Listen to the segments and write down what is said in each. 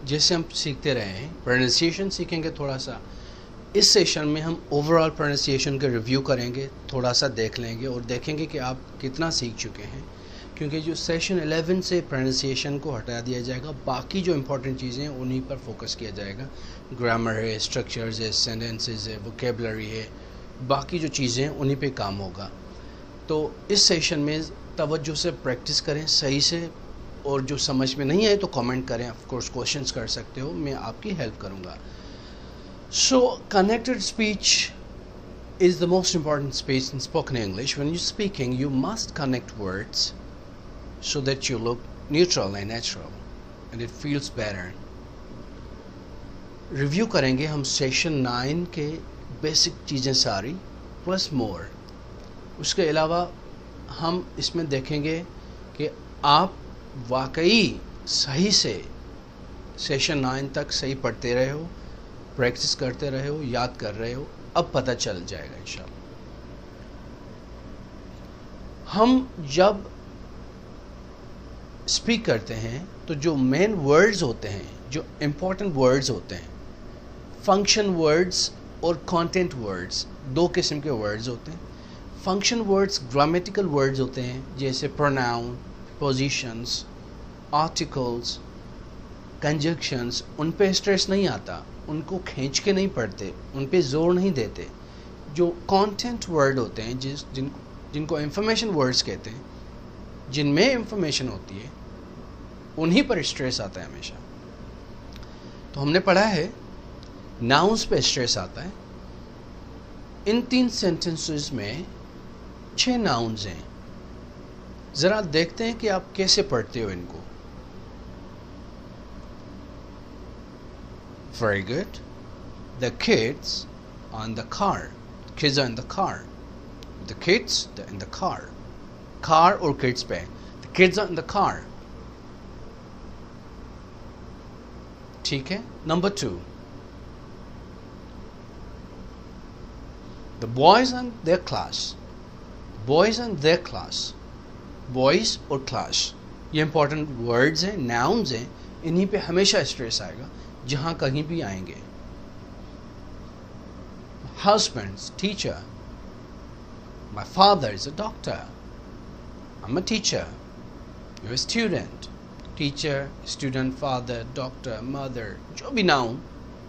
जैसे हम सीखते रहे हैं, प्रोनाउंसिएशन सीखेंगे थोड़ा सा। इस सेशन में हम ओवरऑल प्रोनाउंसिएशन का रिव्यू करेंगे, थोड़ा सा देख लेंगे और देखेंगे कि आप कितना सीख चुके हैं, क्योंकि जो सेशन 11 से प्रोनाउंसिएशन को हटा दिया जाएगा, बाकी जो इंपॉर्टेंट चीज़ें हैं उन्हीं पर फोकस किया जाएगा। ग्रामर है, स्ट्रक्चर्स है, सेंटेंसेस है, वोकेबलरी है, बाकी जो चीज़ें हैं उन्हीं पे काम होगा। तो इस सेशन में तवज्जो से प्रैक्टिस करें सही से, और जो समझ में नहीं आए तो कमेंट करें, ऑफ कोर्स क्वेश्चंस कर सकते हो, मैं आपकी हेल्प करूंगा। सो connected speech is the most important speech in spoken English. When you're speaking, you must connect words so that you look neutral and natural and it feels better. Review करेंगे हम session 9 के basic चीज़ें सारी plus मोर। उसके अलावा हम इसमें देखेंगे कि आप वाकई सही से सेशन 9 तक सही पढ़ते रहे हो, प्रैक्टिस करते रहे हो, याद कर रहे हो, अब पता चल जाएगा इंशाल्लाह। हम जब स्पीक करते हैं तो जो मेन वर्ड्स होते हैं, जो इम्पोर्टेंट वर्ड्स होते हैं, फंक्शन वर्ड्स और कंटेंट वर्ड्स, दो किस्म के वर्ड्स होते हैं। फंक्शन वर्ड्स ग्रामेटिकल वर्ड्स होते हैं, जैसे प्रोनाउन, पोजीशंस, आर्टिकल्स, कंजक्शंस। उन पे स्ट्रेस नहीं आता, उनको खींच के नहीं पढ़ते, उन पे जोर नहीं देते। जो कंटेंट वर्ड होते हैं, जिनको इंफॉर्मेशन वर्ड्स कहते हैं, जिनमें इंफॉर्मेशन होती है, उन्हीं पर स्ट्रेस आता है हमेशा। तो हमने पढ़ा है नाउन्स पे स्ट्रेस आता है। इन 3 सेंटेंसेस में 6 नाउन्स हैं। ज़रा देखते हैं कि आप कैसे पढ़ते हो इनको। Very good. The kids are in the car. Kids are in the car. The kids, they're in the car. Car or kids पे. The kids are in the car. ठीक है. Number 2. The boys are in their class. Boys are in their class. Boys और class, ये important words हैं, nouns हैं, इन्हीं पे हमेशा स्ट्रेस आएगा जहाँ कहीं भी आएंगे। Husbands, teacher. My father is a doctor. I'm a teacher. You're a student. Teacher, student, father, doctor, mother, जो भी noun,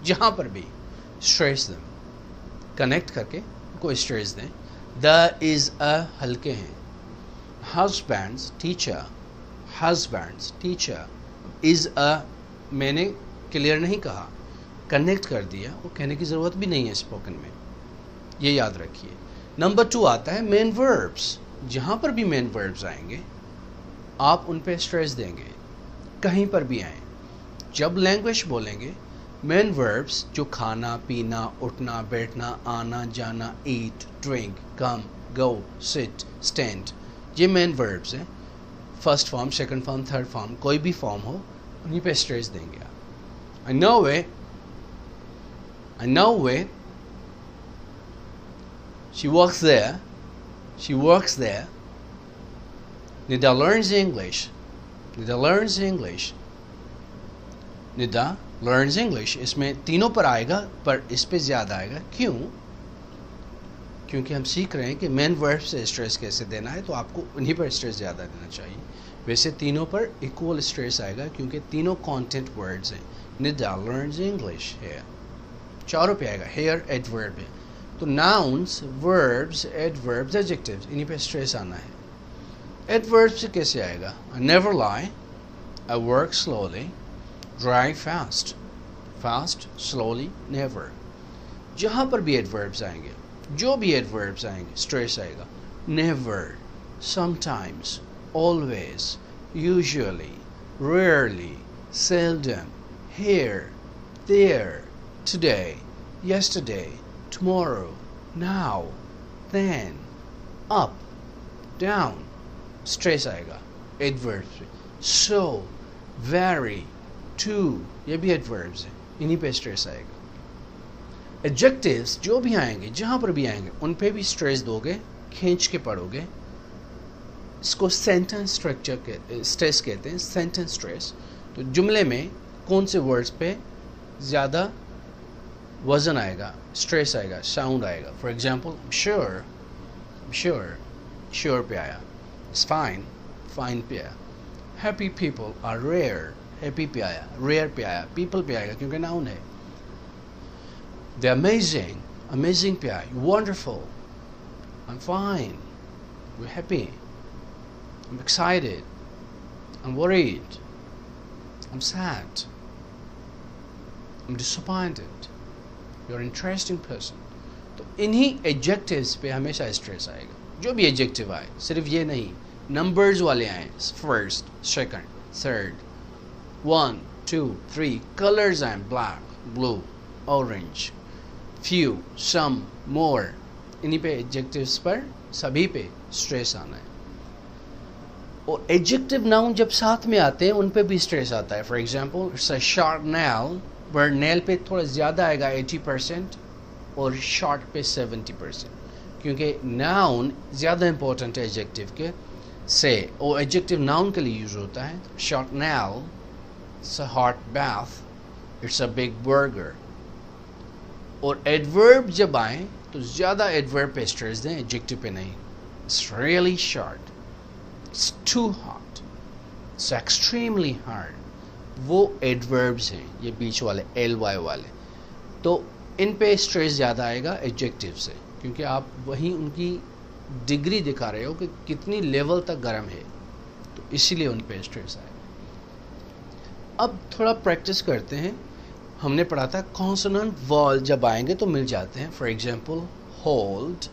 जहाँ पर भी stress them. Connect करके कोई stress दें। The is a हल्के हैं। Husbands, teacher. Husbands, teacher. Is a मैंने क्लियर नहीं कहा, कनेक्ट कर दिया, वो कहने की ज़रूरत भी नहीं है स्पोकन में, ये याद रखिए। नंबर 2 आता है मेन वर्ब्स। जहाँ पर भी मेन वर्ब्स आएंगे आप उन पे स्ट्रेस देंगे, कहीं पर भी आए। जब लैंग्वेज बोलेंगे, मेन वर्ब्स जो खाना, पीना, उठना, बैठना, आना, जाना, ईट, ड्रिंक, कम, गो, सिट, स्टैंड, ये मेन वर्ब्स हैं। First form, second form, third form, कोई भी फॉर्म हो, उन्हीं पे स्ट्रेस देंगे आप। I know it. I know it. She works there. She works there. Nida learns English. Nida learns English. Nida learns English. इसमें तीनों पर आएगा, पर इस पे ज़्यादा आएगा। क्यों? क्योंकि हम सीख रहे हैं कि मेन वर्ब से स्ट्रेस कैसे देना है, तो आपको उन्हीं पर स्ट्रेस ज़्यादा देना चाहिए। वैसे तीनों पर इक्वल स्ट्रेस आएगा, क्योंकि तीनों कंटेंट वर्ड्स हैं। Nida learns English here. चारों पे आएगा। Here adverb है, तो nouns, verbs, adverbs, adjectives, इन्हीं पे स्ट्रेस आना है। Adverbs से कैसे आएगा? I never lie. I work slowly. Drive fast. Fast, slowly, never. जहाँ पर भी adverbs आएंगे, जो भी adverbs आएंगे, स्ट्रेस आएगा। Never, sometimes, always, usually, rarely, seldom, here, there, today, yesterday, tomorrow, now, then, up, down, stress आएगा एडवर्ब्स पे। so, very, to, ये भी एडवर्ब्स हैं, इन्हीं पे स्ट्रेस आएगा। एडजेक्टिव्स जो भी आएंगे, जहाँ पर भी आएंगे, उन पे भी स्ट्रेस दोगे, खींच के पढ़ोगे। इसको सेंटेंस स्ट्रक्चर के स्ट्रेस कहते हैं, सेंटेंस स्ट्रेस। तो जुमले में कौन से वर्ड्स पे ज़्यादा वज़न आएगा, स्ट्रेस आएगा, साउंड आएगा. फॉर एग्जाम्पल श्योर पे आया. इट्स फाइन पे आया. Happy people are rare, happy पे आया. रेयर पे आया. पीपल पे आएगा क्योंकि नाउन है. द अमेजिंग पे आया. Wonderful, I am fine, we happy, I am excited, I am worried, I am sad, I am disappointed, you are interesting person. तो इन्हीं एडजेक्टिव्स पे हमेशा स्ट्रेस आएगा. जो भी एडजेक्टिव आए, सिर्फ ये नहीं, नंबर्स वाले आए, फर्स्ट, सेकंड, थर्ड, 1, 2, 3, कलर्स आए, ब्लैक, ब्लू, ऑरेंज, फ्यू, सम, मोर, इन्हीं पे एडजेक्टिव्स पर सभी पे स्ट्रेस आना है. और एडजेक्टिव नाउन जब साथ में आते हैं उन पे भी स्ट्रेस आता है. For example it's a sharp nail, पर नेल पे थोड़ा ज़्यादा आएगा 80% और शॉर्ट पे 70%, क्योंकि नाउन ज़्यादा इंपॉर्टेंट है एडजेक्टिव के से, और एडजेक्टिव नाउन के लिए यूज़ होता है. Short nail, it's a hot bath, it's a big burger. और एडवर्ब जब आए तो ज़्यादा एडवर्ब पे स्ट्रेस दें, एडजेक्टिव पे नहीं. It's really short, it's too hot, it's extremely hard. वो एडवर्ब्स हैं, ये बीच वाले ly वाले. तो इन पे स्ट्रेस ज़्यादा आएगा एडजेक्टिव से, क्योंकि आप वहीं उनकी डिग्री दिखा रहे हो कि कितनी लेवल तक गर्म है, तो इसीलिए उन पे स्ट्रेस आएगा. अब थोड़ा प्रैक्टिस करते हैं. हमने पढ़ा था कॉन्सोनेंट वॉल जब आएंगे तो मिल जाते हैं. For example hold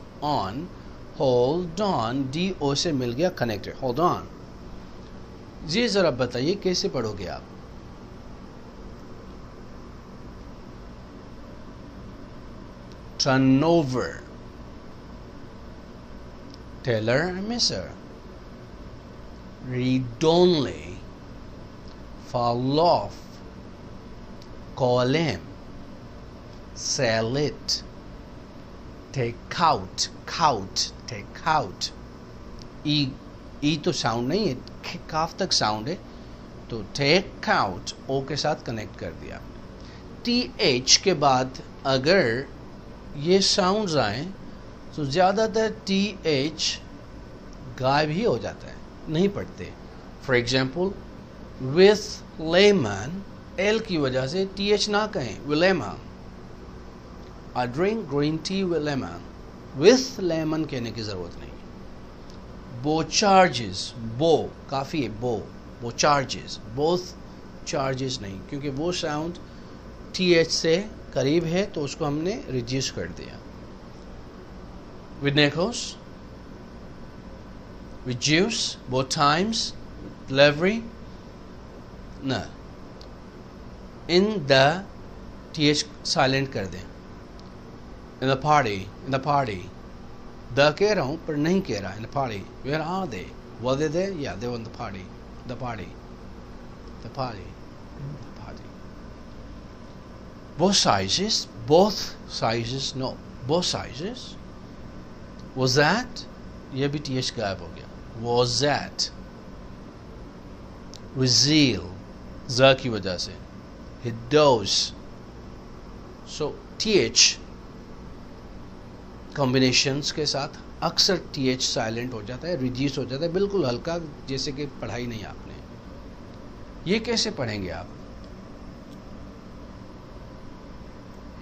on, DO से मिल गया कनेक्टेड, होल्ड ऑन. ये ज़रा बताइए कैसे पढ़ोगे आप. turnover, teller and misser, read only, fall off, call him, sell it, take out, take out. ई तो साउंड नहीं है, काफ तक साउंड है, तो टेक आउट ओ के साथ कनेक्ट कर दिया. TH के बाद अगर ये साउंड्स आए तो ज़्यादातर TH गायब ही हो जाता है, नहीं पढ़ते. For example with lemon, L की वजह से TH ना कहें, with lemon. I drink green tea with lemon, with lemon कहने की ज़रूरत नहीं. बो चार्जेस, बो काफ़ी है, बो चार्जेस, बोथ चार्जेस नहीं, क्योंकि वो साउंड TH से करीब है तो उसको हमने रिड्यूस कर दिया. विद नेकोस, with juice, both times, delivery, न, इन द TH साइलेंट कर दें. इन द पार्टी, द कह रहा हूँ पर नहीं कह रहा. In the party, where are they, were they there, या they were in the party. Both sizes, no, both sizes. Was that, ये भी TH गायब हो गया. Was that, with zeal, ज़ की वजह से. It does. So TH combinations के साथ अक्सर TH साइलेंट हो जाता है, रिड्यूस हो जाता है, बिल्कुल हल्का, जैसे कि पढ़ाई नहीं आपने. ये कैसे पढ़ेंगे आप.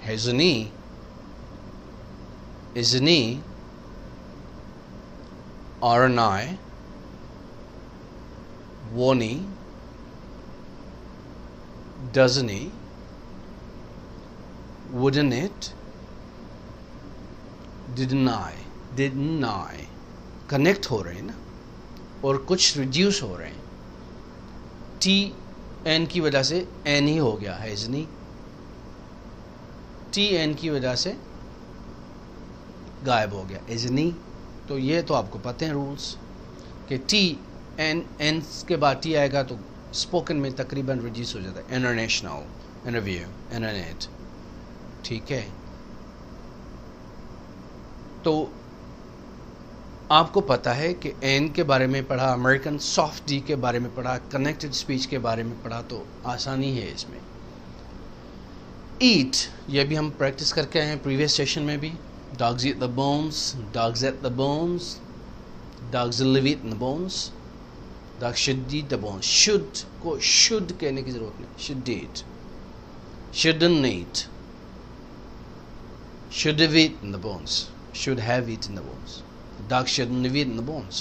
Hasn't he, aren't I, won't he, doesn't he, wouldn't it, didn't I. Connect हो रहे हैं ना, और कुछ रिड्यूस हो रहे हैं. TN की वजह से N ही हो गया, hasn't he. TN की वजह से गायब हो गया, isn't he. तो ये तो आपको पते हैं रूल्स कि N के बाद T आएगा तो स्पोकन में तकरीबन रिड्यूस हो जाता है. इंटरनेशनल, इंटरव्यू, इंटरनेट, ठीक है. तो آپ کو پتہ ہے کہ این کے بارے میں پڑھا, امریکن سافٹ ڈی کے بارے میں پڑھا, کنیکٹڈ اسپیچ کے بارے میں پڑھا, تو آسانی ہے اس میں. ایٹ, یہ بھی ہم پریکٹس کر کے آئے ہیں پریویس سیشن میں بھی. Dogs eat the bones, dogs eat the bones, dogs love eat the bones, dog should eat the bones. Should کو شوڈ کہنے کی ضرورت نہیں, should eat, shouldn't eat, should have eaten the bones, should have eaten the bones. The dog shouldn't have eaten the bones.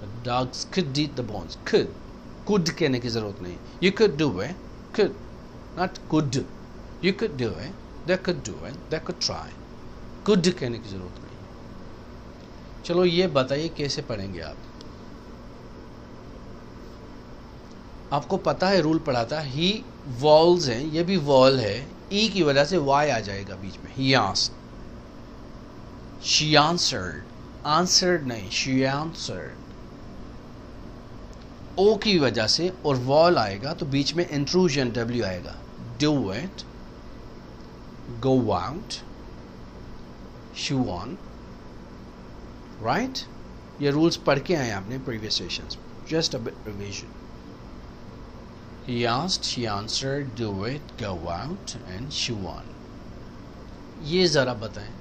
The dogs could eat the bones. Could کہنے کی ضرورت نہیں. You could do it. Could, not could. You could do it. They could do it. They could try. Could کہنے کی ضرورت نہیں. چلو یہ بتائیے کیسے پڑھیں گے آپ. آپ کو پتہ ہے رول پڑھا تھا, ہی والز ہیں, یہ بھی وال ہے, ای کی وجہ سے وائی آ جائے گا بیچ میں. He asked, she answered, answered نہیں, she answered. او کی وجہ سے اور وال آئے گا تو بیچ میں انٹروژن ڈبلیو آئے گا. Do it, go out, chew on, right? یہ رولز پڑھ کے آئے آپ نے previous sessions. Just a bit revision. He asked, she answered, do it, go out, and chew on. یہ ذرا بتائیں.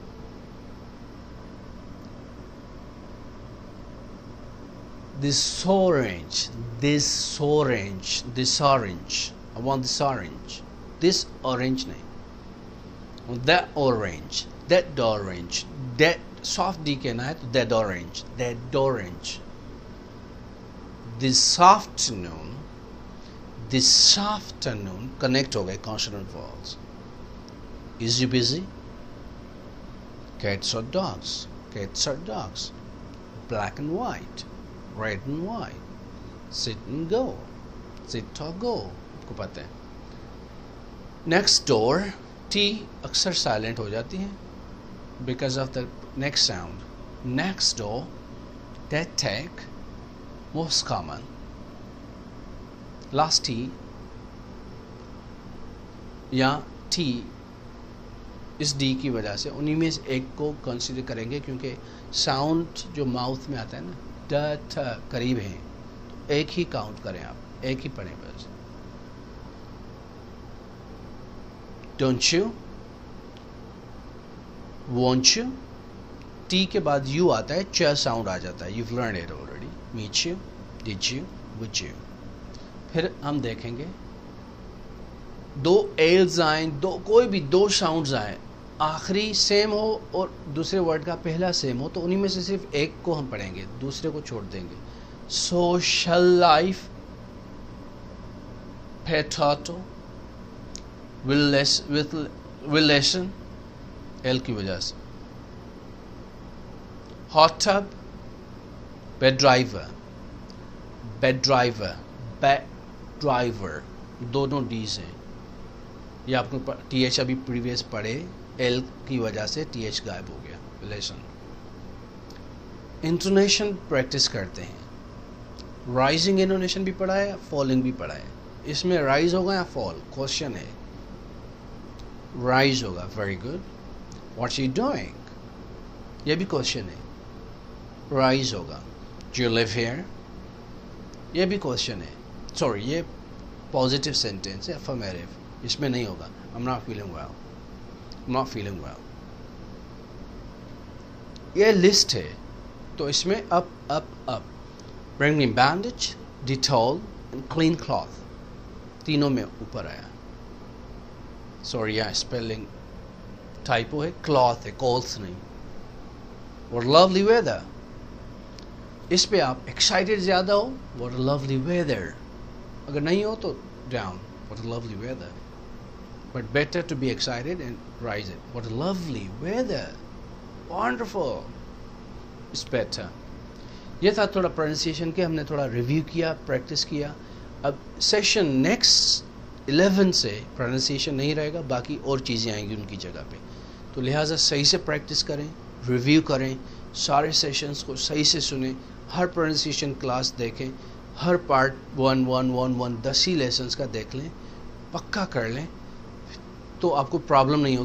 This orange, this orange, this orange. I want this orange. This orange نہیں. That orange, that orange, that soft D کہنا ہے تو that orange, that orange. This afternoon, this afternoon connect ہو گئے consonant vowels. Is he busy? Cats or dogs? Cats or dogs? Black and white, red and white. Sit and go, sit or go. آپ کو پتہ ہے. Next door, T اکثر silent ہو جاتی ہے because of the next sound. Next door, that tag, most common. Last T یا T اس D کی وجہ سے انہی میں سے ایک کو کنسیڈر کریں گے کیونکہ ساؤنڈ جو ماؤتھ میں آتا ہے نا, ڈ ٹھ قریب ہیں, تو ایک ہی کاؤنٹ کریں آپ, ایک ہی پڑھیں بس. Don't you, won't you, T کے بعد یو آتا ہے, چ ساؤنڈ آ جاتا ہے. You've learned it already. Meet you, did you, would you. پھر ہم دیکھیں گے دو ایلز آئیں, دو کوئی بھی دو ساؤنڈز آئیں, آخری سیم ہو اور دوسرے ورڈ کا پہلا سیم ہو, تو انہی میں سے صرف ایک کو ہم پڑھیں گے, دوسرے کو چھوڑ دیں گے. Social life, potato, will listen, L کی وجہ سے. hot tub, bed driver, bed driver, bed driver, دونوں ڈیز ہیں. یہ آپ کو ٹی ایچ ابھی پریویس پڑھے, ایل کی وجہ سے ٹی ایچ غائب ہو گیا. لیسن انٹونیشن پریکٹس کرتے ہیں. رائزنگ انٹونیشن بھی پڑھا ہے, فالنگ بھی پڑھا ہے. اس میں رائز ہوگا یا فال, کوشچن ہے. رائز ہوگا, very good. What's you doing, یہ بھی کوشچن ہے. رائز ہوگا. ڈو یو لیو ہیئر, یہ بھی کوشچن ہے. سوری, یہ پازیٹیو سینٹینس ہے, افرمیٹیو, اس میں نہیں ہوگا. I'm not feeling well, I'm not feeling well. یہ لسٹ ہے تو اس میں up. Bring me bandage, Dettol and clean cloth. تینوں میں اوپر آیا. سوری, یہ اسپیلنگ ٹائپو ہے, کلاتھ ہے, کولس نہیں. What a lovely weather. اس پہ آپ ایکسائٹیڈ زیادہ ہو, what a lovely weather. اگر نہیں ہو تو down, what a lovely weather. But better to be excited and rise it. What a lovely weather. Wonderful. It's better. یہ تھا تھوڑا پروننسیشن کے, ہم نے تھوڑا ریویو کیا, پریکٹس کیا. اب سیشن نیکسٹ 11 سے پروننسیشن نہیں رہے گا, باقی اور چیزیں آئیں گی ان کی جگہ پہ. تو لہٰذا صحیح سے پریکٹس کریں, ریویو کریں, سارے سیشنز کو صحیح سے سنیں, ہر پروننسیشن کلاس دیکھیں, ہر پارٹ 1 10 ہی لیسنس کا دیکھ لیں, پکا کر لیں, تو آپ کو پرابلم نہیں ہوگی.